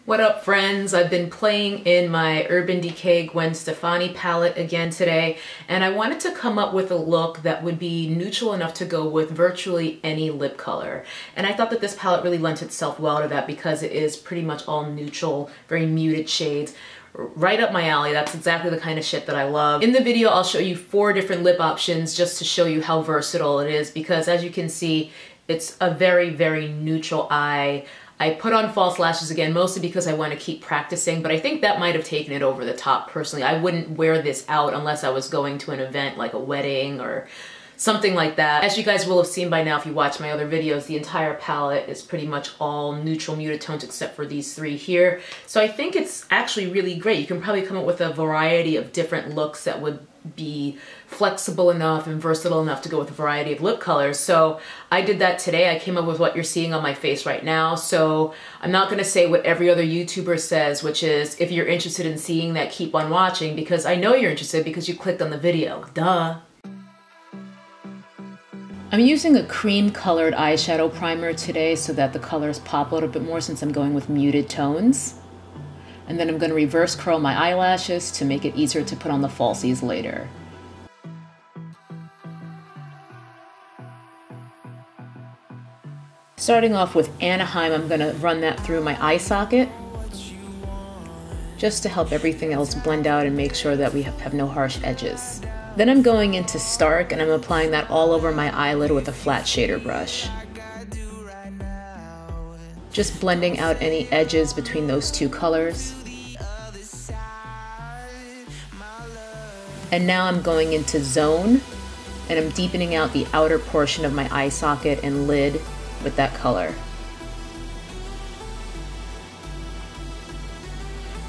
What up, friends? I've been playing in my Urban Decay Gwen Stefani palette again today, and I wanted to come up with a look that would be neutral enough to go with virtually any lip color. And I thought that this palette really lent itself well to that because it is pretty much all neutral, very muted shades. Right up my alley. That's exactly the kind of shit that I love. In the video, I'll show you 4 different lip options just to show you how versatile it is, because as you can see, it's a very, very neutral eye. I put on false lashes again, mostly because I want to keep practicing, but I think that might have taken it over the top personally. I wouldn't wear this out unless I was going to an event like a wedding or something like that. As you guys will have seen by now if you watch my other videos, the entire palette is pretty much all neutral muted tones except for these 3 here. So I think it's actually really great. You can probably come up with a variety of different looks that would be flexible enough and versatile enough to go with a variety of lip colors. So I did that today. I came up with what you're seeing on my face right now. So I'm not going to say what every other YouTuber says, which is if you're interested in seeing that, keep on watching, because I know you're interested because you clicked on the video. Duh. I'm using a cream colored eyeshadow primer today so that the colors pop a little bit more since I'm going with muted tones. And then I'm going to reverse curl my eyelashes to make it easier to put on the falsies later. Starting off with Anaheim, I'm going to run that through my eye socket just to help everything else blend out and make sure that we have no harsh edges. Then I'm going into Stark and I'm applying that all over my eyelid with a flat shader brush. Just blending out any edges between those 2 colors. And now I'm going into Zone and I'm deepening out the outer portion of my eye socket and lid with that color.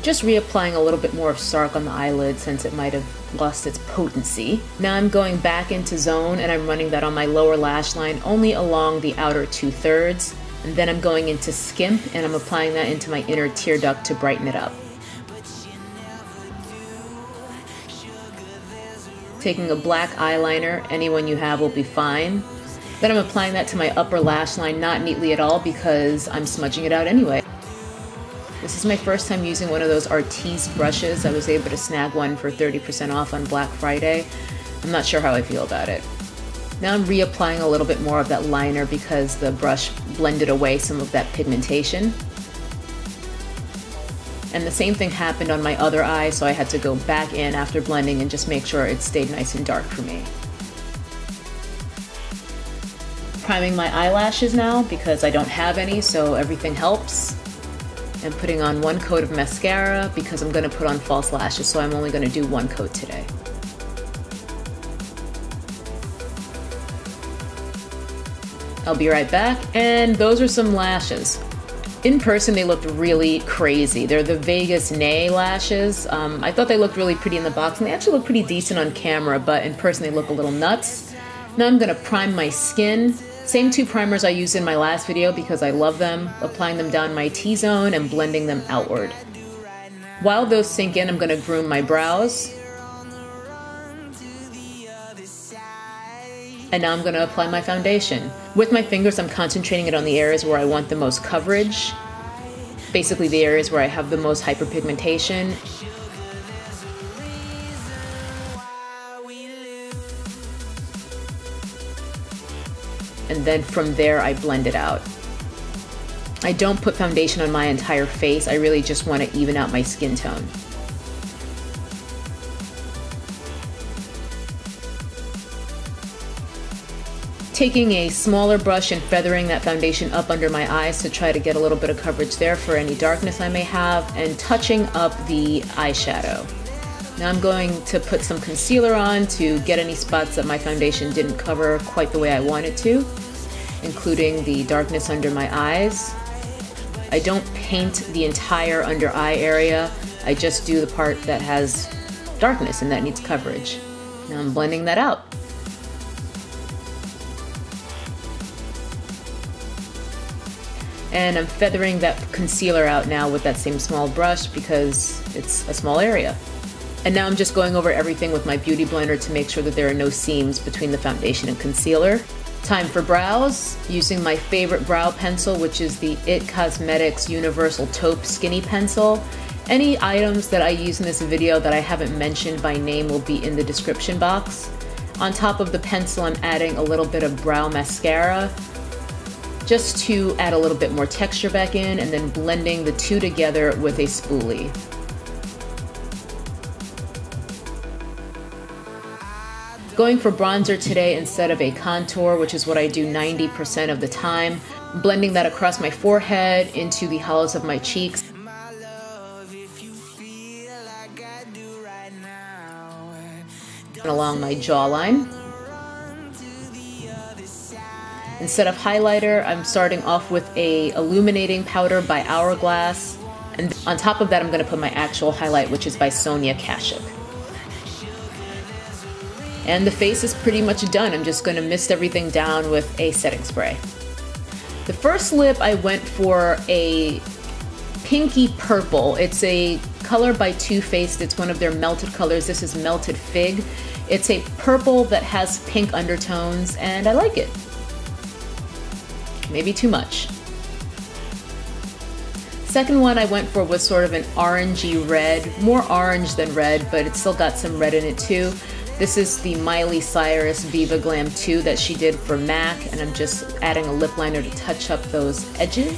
Just reapplying a little bit more of Stark on the eyelid since it might have lost its potency. Now I'm going back into Zone and I'm running that on my lower lash line only along the outer 2/3. And then I'm going into Skimp and I'm applying that into my inner tear duct to brighten it up. Taking a black eyeliner, any one you have will be fine. Then I'm applying that to my upper lash line, not neatly at all because I'm smudging it out anyway. This is my first time using one of those Artiste brushes. I was able to snag one for 30% off on Black Friday. I'm not sure how I feel about it. Now I'm reapplying a little bit more of that liner because the brush blended away some of that pigmentation. And the same thing happened on my other eye, so I had to go back in after blending and just make sure it stayed nice and dark for me. Priming my eyelashes now because I don't have any, so everything helps. And putting on 1 coat of mascara because I'm going to put on false lashes, so I'm only going to do 1 coat today. I'll be right back, and those are some lashes. In person, they looked really crazy. They're the Vegas Nay lashes. I thought they looked really pretty in the box, and they actually look pretty decent on camera, but in person they look a little nuts. Now I'm gonna prime my skin. Same 2 primers I used in my last video because I love them, applying them down my T-zone and blending them outward. While those sink in, I'm gonna groom my brows. And now I'm going to apply my foundation. With my fingers, I'm concentrating it on the areas where I want the most coverage. Basically the areas where I have the most hyperpigmentation. And then from there, I blend it out. I don't put foundation on my entire face. I really just want to even out my skin tone. Taking a smaller brush and feathering that foundation up under my eyes to try to get a little bit of coverage there for any darkness I may have, and touching up the eyeshadow. Now I'm going to put some concealer on to get any spots that my foundation didn't cover quite the way I wanted to, including the darkness under my eyes. I don't paint the entire under eye area, I just do the part that has darkness and that needs coverage. Now I'm blending that out. And I'm feathering that concealer out now with that same small brush because it's a small area. And now I'm just going over everything with my beauty blender to make sure that there are no seams between the foundation and concealer. Time for brows, using my favorite brow pencil, which is the IT Cosmetics Universal Taupe Skinny Pencil. Any items that I use in this video that I haven't mentioned by name will be in the description box. On top of the pencil, I'm adding a little bit of brow mascara, just to add a little bit more texture back in, and then blending the two together with a spoolie. Going for bronzer today instead of a contour, which is what I do 90% of the time. Blending that across my forehead, into the hollows of my cheeks, and along my jawline. Instead of highlighter, I'm starting off with a illuminating powder by Hourglass. And on top of that, I'm going to put my actual highlight, which is by Sonia Kashuk. And the face is pretty much done. I'm just going to mist everything down with a setting spray. The first lip, I went for a pinky purple. It's a color by Too Faced. It's one of their melted colors. This is Melted Fig. It's a purple that has pink undertones, and I like it. Maybe too much. Second one I went for was sort of an orangey red, more orange than red, but it's still got some red in it too. This is the Miley Cyrus Viva Glam 2 that she did for MAC, and I'm just adding a lip liner to touch up those edges.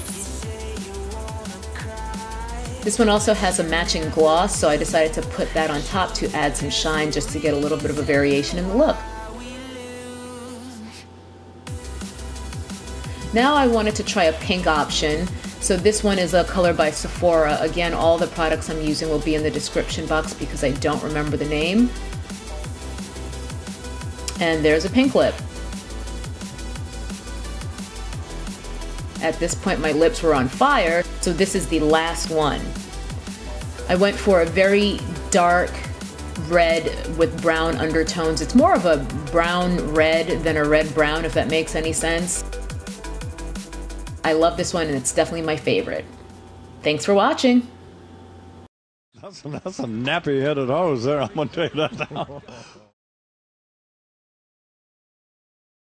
This one also has a matching gloss, so I decided to put that on top to add some shine, just to get a little bit of a variation in the look. Now I wanted to try a pink option. So this one is a color by Sephora. Again, all the products I'm using will be in the description box because I don't remember the name. And there's a pink lip. At this point, my lips were on fire, so this is the last one. I went for a very dark red with brown undertones. It's more of a brown red than a red brown, if that makes any sense. I love this one, and it's definitely my favorite. Thanks for watching. That's a nappy-headed hose there, I'm gonna tell you that now.